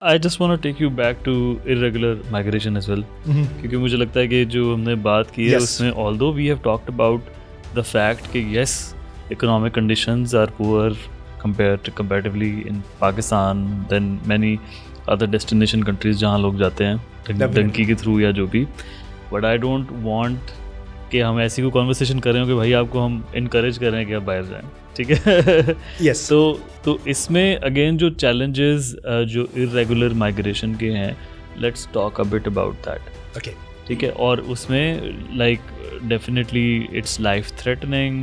I just want to take you back to irregular migration as well. کیونکہ مجھے لگتا ہے کہ جو ہم نے بات کی ہے اس میں although we have talked about the fact کہ yes economic conditions are poor comparatively in Pakistan than many other destination countries جہاں لوگ جاتے ہیں ڈنکی کے تھرو یا جو بھی, but I don't want کہ ہم ایسی کوئی کانورسیشن کر رہے ہوں کہ بھائی آپ کو ہم انکریج کر رہے ہیں کہ آپ باہر جائیں, ٹھیک ہے. یس تو اس میں اگین جو چیلنجز جو ارریگولر مائگریشن کے ہیں, let's talk a bit about that. Okay ٹھیک ہے, اور اس میں like definitely it's life threatening.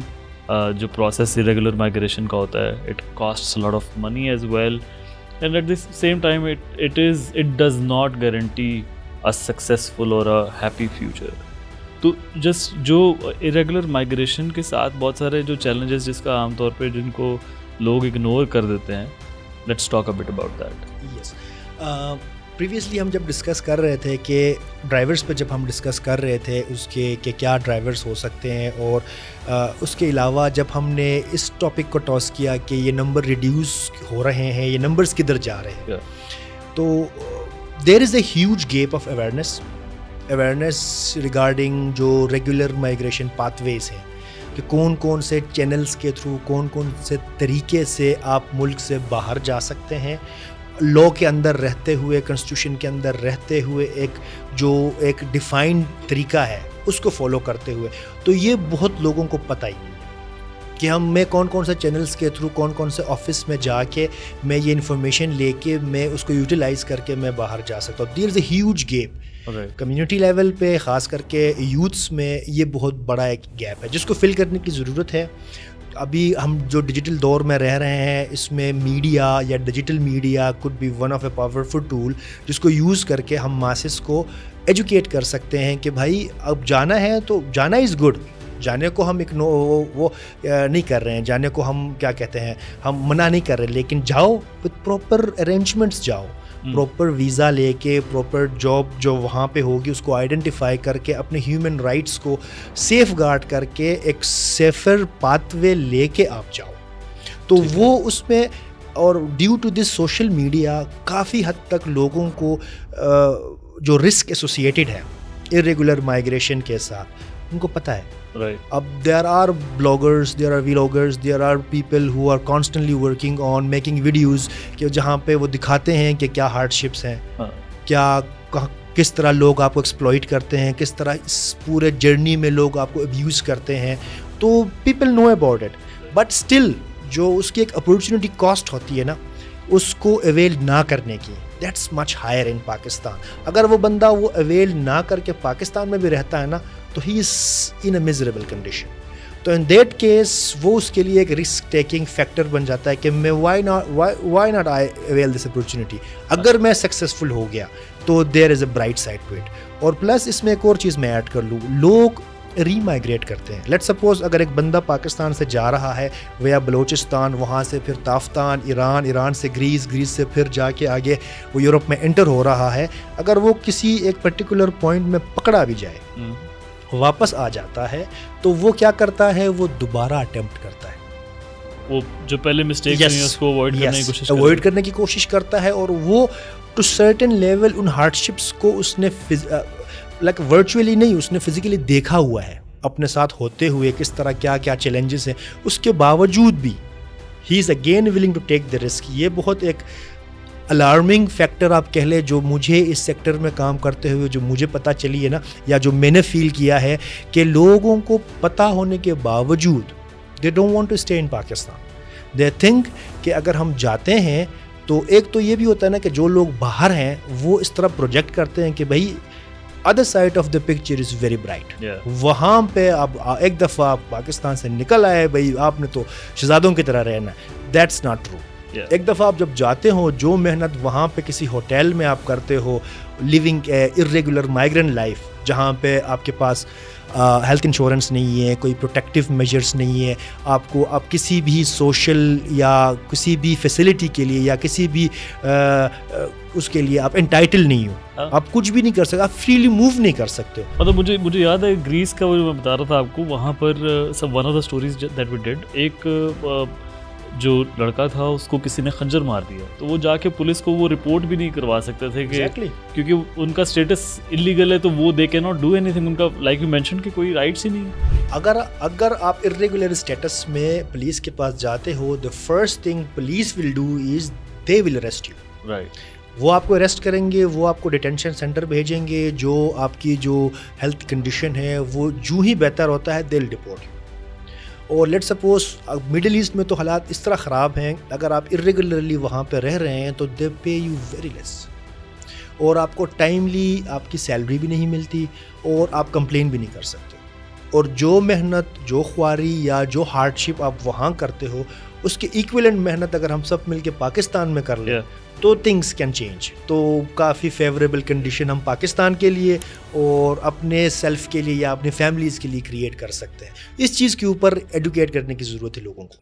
جو پروسیس ارریگولر مائگریشن کا ہوتا ہے it costs lot of money as well, and at the same time it does not guarantee a successful اور اے ہیپی فیوچر. تو جسٹ جو ارریگولر مائگریشن کے ساتھ بہت سارے جو چیلنجز جس کا عام طور پہ جن کو لوگ اگنور کر دیتے ہیں, let's talk a bit about that. Yes previously ہم جب ڈسکس کر رہے تھے کہ ڈرائیورس پہ جب ہم ڈسکس کر رہے تھے اس کے کہ کیا ڈرائیورس ہو سکتے ہیں, اور اس کے علاوہ جب ہم نے اس ٹاپک کو ٹاس کیا کہ یہ نمبر ریڈیوس ہو رہے ہیں, یہ نمبرس کدھر جا رہے ہیں, تو there is a huge gap of awareness regarding جو ریگولر مائگریشن پاتھ ویز ہیں, کہ کون کون سے چینلز کے تھرو, کون کون سے طریقے سے آپ ملک سے باہر جا سکتے ہیں, لا کے اندر رہتے ہوئے, کنسٹیٹیوشن کے اندر رہتے ہوئے, ایک ڈیفائنڈ طریقہ ہے اس کو فالو کرتے ہوئے. تو یہ بہت لوگوں کو پتہ ہی نہیں ہے کہ میں کون کون سے چینلز کے تھرو, کون کون سے آفس میں جا کے میں یہ انفارمیشن لے کے میں اس کو یوٹیلائز کر کے میں باہر جا سکتا ہوں. There is a huge gap community level پہ, خاص کر کے یوتھس میں یہ بہت بڑا ایک گیپ ہے جس کو فل کرنے کی ضرورت ہے. ابھی ہم جو ڈیجیٹل دور میں رہ رہے ہیں اس میں میڈیا یا digital media could be one of a powerful tool جس کو یوز کر کے ہم ماسز کو ایجوکیٹ کر سکتے ہیں کہ بھائی اب جانا ہے تو جانا از گڈ, جانے کو ہم وہ نہیں کر رہے ہیں, جانے کو ہم کیا کہتے ہیں, ہم منع نہیں کر رہے, لیکن جاؤ وتھ پراپر ارینجمنٹس, جاؤ پراپر ویزا لے کے, پراپر جاب جو وہاں پہ ہوگی اس کو آئیڈینٹیفائی کر کے, اپنے ہیومن رائٹس کو سیف گارڈ کر کے ایک سیفر پاتھ وے لے کے آپ جاؤ. تو وہ اس میں, اور due to this social media کافی حد تک لوگوں کو جو رسک ایسوسیٹیڈ ہے ارریگولر مائگریشن کے ساتھ ان کو پتہ ہے. اب there are bloggers, there are vloggers, there are people who are constantly working on making videos کہ جہاں پہ وہ دکھاتے ہیں کہ کیا ہارڈشپس ہیں, کیا کس طرح لوگ آپ کو ایکسپلائٹ کرتے ہیں, کس طرح اس پورے جرنی میں لوگ آپ کو ابیوز کرتے ہیں. تو people know about it, but still جو اس کی ایک اپرچونیٹی کاسٹ ہوتی ہے نا اس کو اویل نہ کرنے کی, that's much higher in Pakistan. اگر وہ بندہ وہ اویل نہ کر کے پاکستان میں بھی رہتا ہے نا تو ہی از ان اے میزریبل کنڈیشن. تو ان دیٹ کیس وہ اس کے لیے ایک رسک ٹیکنگ فیکٹر بن جاتا ہے کہ میں why not I avail this opportunity. اگر میں سکسیزفل ہو گیا تو there is a bright side to it. اور پلس اس میں ایک اور چیز میں ایڈ کر لوں, لوگ ری مائگریٹ کرتے ہیں. لیٹ سپوز اگر ایک بندہ پاکستان سے جا رہا ہے ویا بلوچستان, وہاں سے پھر تافتان, ایران سے گریس سے پھر جا کے آگے وہ یورپ میں انٹر ہو رہا ہے, اگر وہ کسی ایک پرٹیکولر پوائنٹ میں پکڑا بھی جائے, واپس آ جاتا ہے, تو وہ کیا کرتا ہے, وہ دوبارہ اٹیمپٹ کرتا ہے, وہ جو پہلے مسٹیک ہوئی اس کو اوائڈ کرنے کی کوشش کرتا ہے. اور وہ ٹو سرٹن لیول ان ہارڈشپس کو اس نے لائک ورچولی نہیں, اس نے فزیکلی دیکھا ہوا ہے اپنے ساتھ ہوتے ہوئے, کس طرح کیا چیلنجز ہیں. اس کے باوجود بھی he is again willing to take the risk. یہ بہت ایک الارمنگ فیکٹر آپ کہہ لیں جو مجھے اس سیکٹر میں کام کرتے ہوئے جو مجھے پتہ چلی ہے نا, یا جو میں نے فیل کیا ہے کہ لوگوں کو پتہ ہونے کے باوجود they don't want to stay in Pakistan. They think کہ اگر ہم جاتے ہیں تو ایک تو یہ بھی ہوتا ہے نا کہ جو لوگ باہر ہیں وہ اس طرح پروجیکٹ کرتے ہیں کہ بھائی other side of the picture is very bright. وہاں پہ اب ایک دفعہ آپ پاکستان سے نکل آئے بھائی آپ نے تو شہزادوں کی طرح رہنا ہے. That's not true. ایک دفعہ آپ جب جاتے ہو, جو محنت وہاں پہ کسی ہوٹل میں آپ کرتے ہو, لیونگ اے ارریگولر مائگرنٹ لائف جہاں پہ آپ کے پاس ہیلتھ انشورنس نہیں ہے, کوئی پروٹیکٹیو میجرس نہیں ہے, آپ کسی بھی سوشل یا کسی بھی فیسلٹی کے لیے یا کسی بھی اس کے لیے آپ انٹائٹل نہیں ہو, آپ کچھ بھی نہیں کر سکتے, آپ فریلی موو نہیں کر سکتے. مطلب مجھے یاد ہے گریس کا وہ میں بتا رہا تھا آپ کو, وہاں پر one of the stories that we did, ایک جو لڑکا تھا اس کو کسی نے خنجر مار دیا, تو وہ جا کے پولیس کو وہ رپورٹ بھی نہیں کروا سکتے تھے کہ کیونکہ ان کا اسٹیٹس انلیگل ہے, تو وہ دے کی ناٹ ڈو اینی تھنگ, ان کا لائک یو مینشن کہ کوئی رائٹس ہی نہیں ہے. اگر آپ ارریگولر اسٹیٹس میں پولیس کے پاس جاتے ہو, the first thing police will do is they will arrest you. Right, وہ آپ کو اریسٹ کریں گے, وہ آپ کو ڈیٹینشن سینٹر بھیجیں گے, جو آپ کی جو ہیلتھ کنڈیشن ہے وہ جو ہی بہتر ہوتا ہے دے ول ڈپورٹ یو. اور لیٹ سپوز مڈل ایسٹ میں تو حالات اس طرح خراب ہیں, اگر آپ ارریگولرلی وہاں پہ رہ رہے ہیں تو دے پے یو ویری لیس, اور آپ کو ٹائملی آپ کی سیلری بھی نہیں ملتی, اور آپ کمپلین بھی نہیں کر سکتے. اور جو محنت, جو خواری یا جو ہارڈ شپ آپ وہاں کرتے ہو, اس کے ایکویلنٹ محنت اگر ہم سب مل کے پاکستان میں کر لیں تو تھنگس کین چینج. تو کافی فیوریبل کنڈیشن ہم پاکستان کے لیے اور اپنے سیلف کے لیے یا اپنی فیملیز کے لیے کریٹ کر سکتے ہیں. اس چیز کے اوپر ایڈوکیٹ کرنے کی ضرورت ہے لوگوں کو.